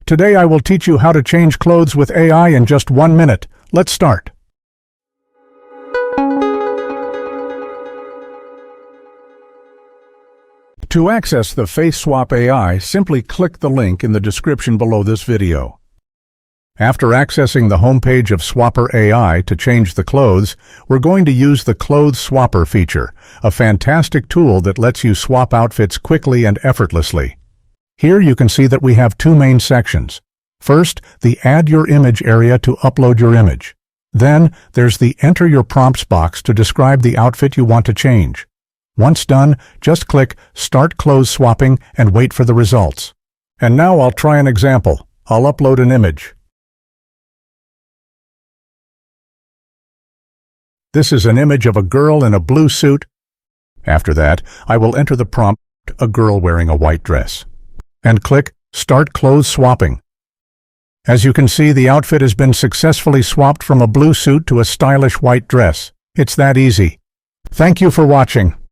Today I will teach you how to change clothes with AI in just 1 minute. Let's start. To access the FaceSwap AI, simply click the link in the description below this video. After accessing the homepage of Swapper AI to change the clothes, we're going to use the Clothes Swapper feature, a fantastic tool that lets you swap outfits quickly and effortlessly. Here you can see that we have 2 main sections. First, the Add Your Image area to upload your image. Then, there's the Enter Your Prompts box to describe the outfit you want to change. Once done, just click Start Clothes Swapping and wait for the results. And now I'll try an example. I'll upload an image. This is an image of a girl in a blue suit. After that, I will enter the prompt, a girl wearing a white dress, and click Start Clothes Swapping. As you can see, the outfit has been successfully swapped from a blue suit to a stylish white dress. It's that easy. Thank you for watching.